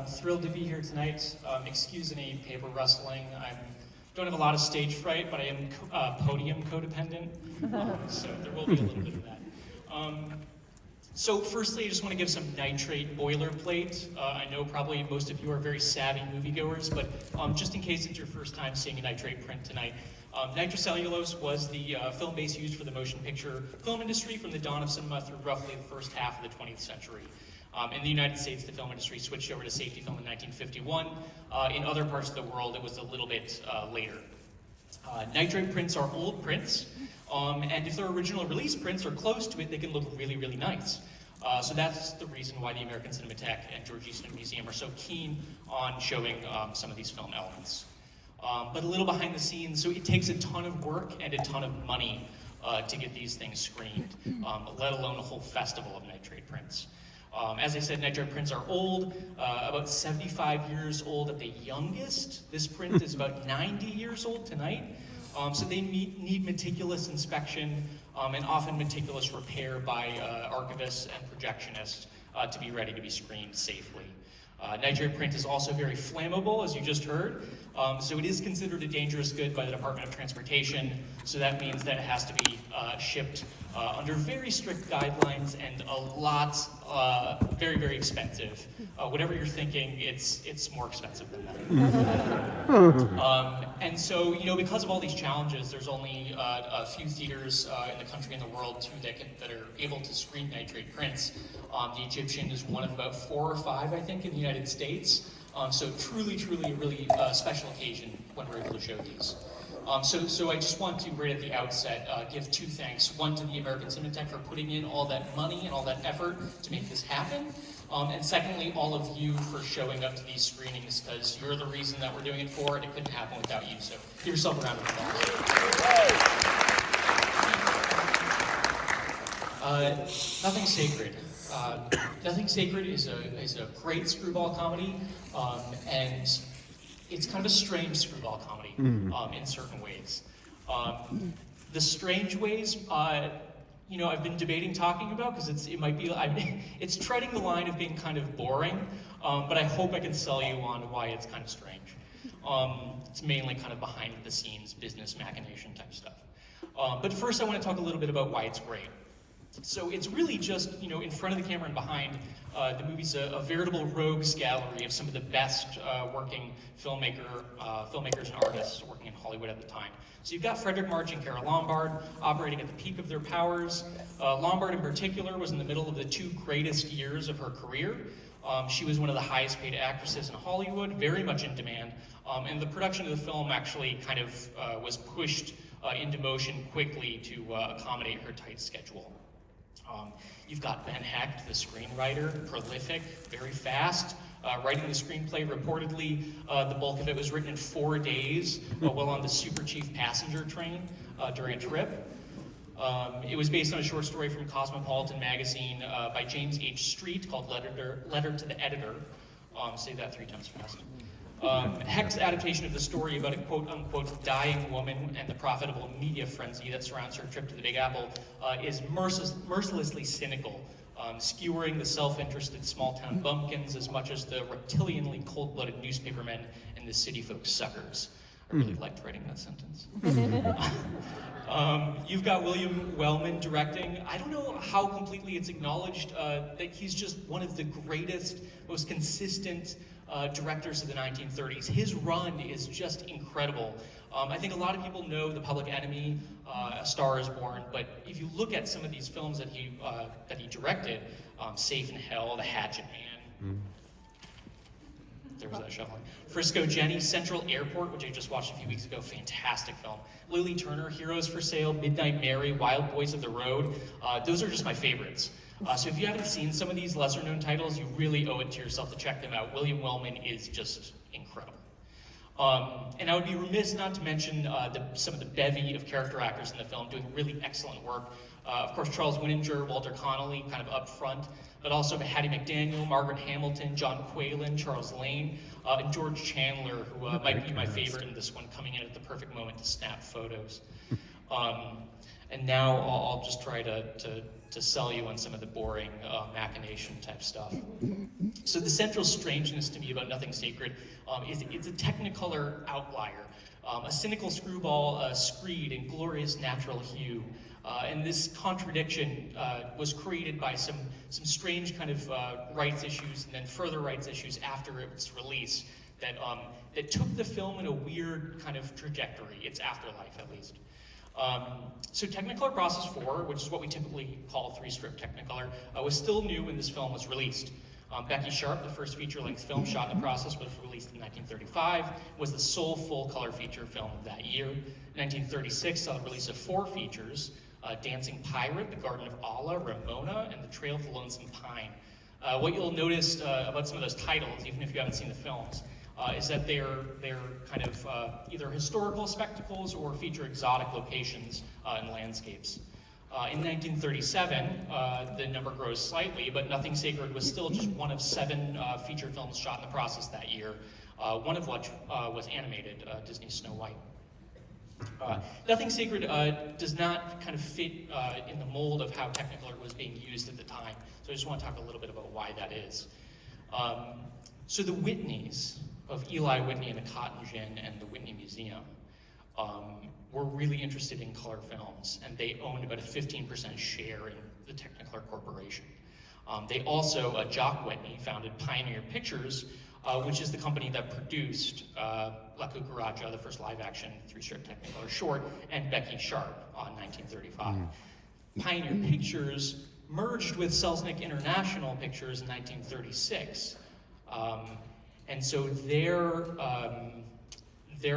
Thrilled to be here tonight. Excuse any paper rustling. I don't have a lot of stage fright, but I am podium codependent, so there will be a little bit of that. So firstly, I just want to give some Nitrate boilerplate. I know probably most of you are very savvy moviegoers, but just in case it's your first time seeing a Nitrate print tonight, nitrocellulose was the film base used for the motion picture film industry from the dawn of cinema through roughly the first half of the 20th century. In the United States, the film industry switched over to safety film in 1951. In other parts of the world, it was a little bit later. Nitrate prints are old prints, and if their original release prints are close to it, they can look really, really nice. So that's the reason why the American Cinematheque and George Eastman Museum are so keen on showing some of these film elements. But a little behind the scenes, so it takes a ton of work and a ton of money to get these things screened, let alone a whole festival of nitrate prints. As I said, nitrate prints are old, about 75 years old at the youngest. This print is about 90 years old tonight. So they need meticulous inspection and often meticulous repair by archivists and projectionists to be ready to be screened safely. Nitrate print is also very flammable, as you just heard, so it is considered a dangerous good by the Department of Transportation, so that means that it has to be shipped under very strict guidelines and a lot, very, very expensive. Whatever you're thinking, it's more expensive than that. And so, because of all these challenges, there's only a few theaters in the country and the world, too, that are able to screen nitrate prints. The Egyptian is one of about 4 or 5, I think, in the United States. So truly, truly a really special occasion when we're able to show these. So I just want to, right at the outset, give 2 thanks. One to the American Cinematheque for putting in all that money and all that effort to make this happen. And secondly, all of you for showing up to these screenings, because you're the reason that we're doing it for, and it couldn't happen without you. So give yourself a round of applause. Nothing Sacred. Nothing Sacred is a great screwball comedy, and it's kind of a strange screwball comedy in certain ways. The strange ways, I've been debating talking about because it's treading the line of being kind of boring, but I hope I can sell you on why it's kind of strange. It's mainly kind of behind the scenes business machination type stuff. But first I want to talk a little bit about why it's great. So it's really just, in front of the camera and behind, the movie's a veritable rogues gallery of some of the best working filmmakers and artists working in Hollywood at the time. So you've got Frederick March and Carole Lombard operating at the peak of their powers. Lombard in particular was in the middle of the 2 greatest years of her career. She was one of the highest paid actresses in Hollywood, very much in demand, and the production of the film actually kind of was pushed into motion quickly to accommodate her tight schedule. You've got Ben Hecht, the screenwriter, prolific, very fast, writing the screenplay. Reportedly, the bulk of it was written in 4 days while on the Super Chief passenger train during a trip. It was based on a short story from Cosmopolitan magazine by James H. Street called Letter to the Editor. Say that 3 times fast. Hecht's adaptation of the story about a quote-unquote dying woman and the profitable media frenzy that surrounds her trip to the Big Apple is mercilessly cynical, skewering the self-interested small-town bumpkins as much as the reptilianly cold-blooded newspapermen and the city folk suckers. I really liked writing that sentence. You've got William Wellman directing. I don't know how completely it's acknowledged that he's just one of the greatest, most consistent directors of the 1930s. His run is just incredible. I think a lot of people know The Public Enemy, A Star Is Born, but if you look at some of these films that he directed, Safe in Hell, The Hatchet Man, there was that shuffling. Frisco Jenny, Central Airport, which I just watched a few weeks ago, fantastic film. Lily Turner, Heroes for Sale, Midnight Mary, Wild Boys of the Road, those are just my favorites. So if you haven't seen some of these lesser-known titles, you really owe it to yourself to check them out. William Wellman is just incredible. And I would be remiss not to mention some of the bevy of character actors in the film doing really excellent work. Of course, Charles Winninger, Walter Connolly, kind of up front, but also Hattie McDaniel, Margaret Hamilton, John Quaylen, Charles Lane, and George Chandler, who might be my favorite in this one, coming in at the perfect moment to snap photos. And now I'll just try to sell you on some of the boring machination type stuff. So the central strangeness to me about Nothing Sacred is it's a Technicolor outlier. A cynical screwball screed in glorious natural hue. And this contradiction was created by some strange kind of rights issues and then further rights issues after its release that took the film in a weird kind of trajectory, its afterlife at least. So Technicolor Process 4, which is what we typically call 3-strip Technicolor, was still new when this film was released. Becky Sharp, the first feature-length film shot in the process, was released in 1935, was the sole full-color feature film of that year. 1936 saw the release of 4 features, Dancing Pirate, The Garden of Allah, Ramona, and The Trail of the Lonesome Pine. What you'll notice about some of those titles, even if you haven't seen the films, is that they're kind of either historical spectacles or feature exotic locations and landscapes. In 1937, the number grows slightly, but Nothing Sacred was still just one of 7 feature films shot in the process that year, one of which was animated, Disney's Snow White. Nothing Sacred does not kind of fit in the mold of how Technicolor was being used at the time, so I just want to talk a little bit about why that is. So the Whitneys of Eli Whitney and the Cotton Gin and the Whitney Museum were really interested in color films, and they owned about a 15% share in the Technicolor Corporation. They also, Jock Whitney, founded Pioneer Pictures, which is the company that produced La Cucaracha, the first live-action 3-strip Technicolor short, and Becky Sharp on 1935. Pioneer Pictures merged with Selznick International Pictures in 1936. And so their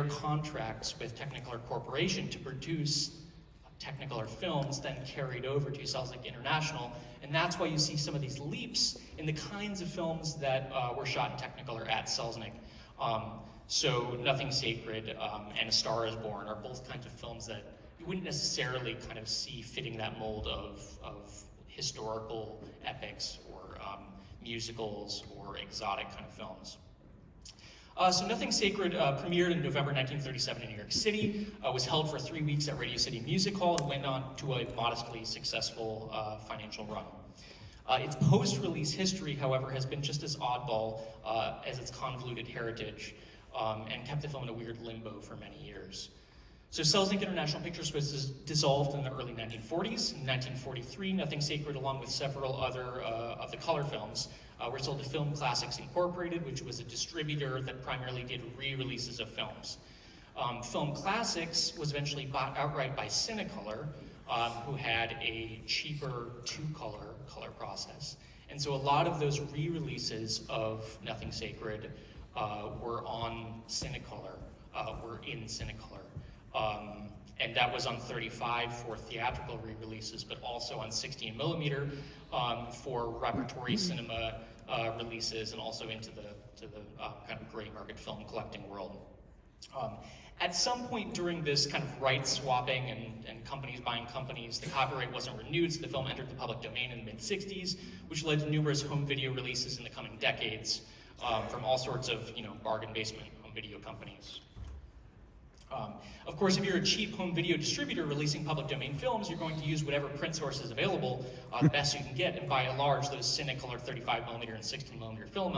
contracts with Technicolor Corporation to produce Technicolor films then carried over to Selznick International, and that's why you see some of these leaps in the kinds of films that were shot in Technicolor at Selznick. So Nothing Sacred and A Star Is Born are both kinds of films that you wouldn't necessarily kind of see fitting that mold of historical epics or musicals or exotic kind of films. So Nothing Sacred premiered in November 1937 in New York City, was held for 3 weeks at Radio City Music Hall, and went on to a modestly successful financial run. Its post-release history, however, has been just as oddball as its convoluted heritage, and kept the film in a weird limbo for many years. So Selznick International Pictures was dissolved in the early 1940s. In 1943, Nothing Sacred, along with several other of the color films, were sold to Film Classics Incorporated, which was a distributor that primarily did re-releases of films. Film Classics was eventually bought outright by Cinecolor, who had a cheaper 2-color color process. And so a lot of those re-releases of Nothing Sacred were on Cinecolor, were in Cinecolor. And that was on 35 for theatrical re-releases, but also on 16 millimeter for repertory cinema releases, and also into the kind of gray market film collecting world. At some point during this kind of rights swapping and companies buying companies, the copyright wasn't renewed, so the film entered the public domain in the mid-60s, which led to numerous home video releases in the coming decades from all sorts of, bargain basement home video companies. Of course, if you're a cheap home video distributor releasing public domain films, you're going to use whatever print source is available, the best you can get, and by and large, those Cinecolor 35mm and 16mm film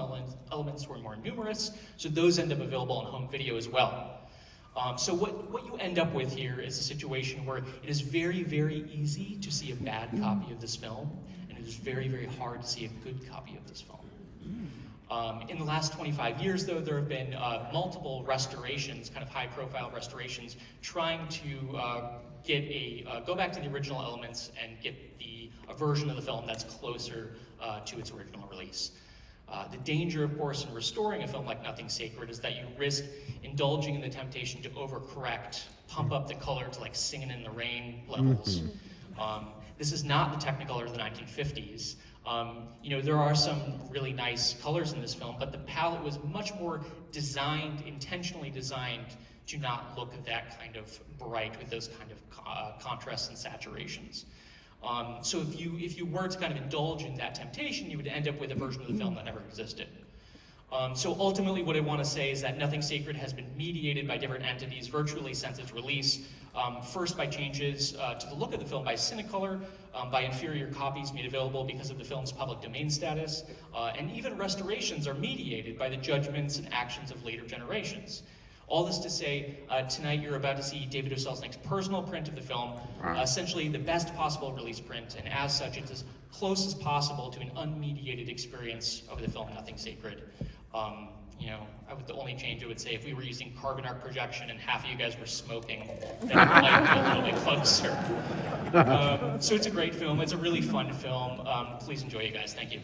elements were more numerous, so those end up available on home video as well. So what you end up with here is a situation where it is very, very easy to see a bad copy of this film, and it is very, very hard to see a good copy of this film. In the last 25 years, though, there have been multiple restorations, kind of high-profile restorations, trying to go back to the original elements and get a version of the film that's closer to its original release. The danger, of course, in restoring a film like Nothing Sacred is that you risk indulging in the temptation to overcorrect, pump up the color to like Singing in the Rain levels. This is not the Technicolor of the 1950s. There are some really nice colors in this film, but the palette was much more intentionally designed to not look that kind of bright with those kind of contrasts and saturations. So if you were to kind of indulge in that temptation, you would end up with a version of the film that never existed. So ultimately what I want to say is that Nothing Sacred has been mediated by different entities virtually since its release. First by changes to the look of the film by Cinecolor, by inferior copies made available because of the film's public domain status, and even restorations are mediated by the judgments and actions of later generations. All this to say, tonight you're about to see David O. Selznick's personal print of the film, essentially the best possible release print, and as such it's as close as possible to an unmediated experience of the film Nothing Sacred. You know, the only change I would say, if we were using carbon arc projection and half of you guys were smoking, then it might be a little bit closer. So it's a great film. It's a really fun film. Please enjoy, you guys. Thank you.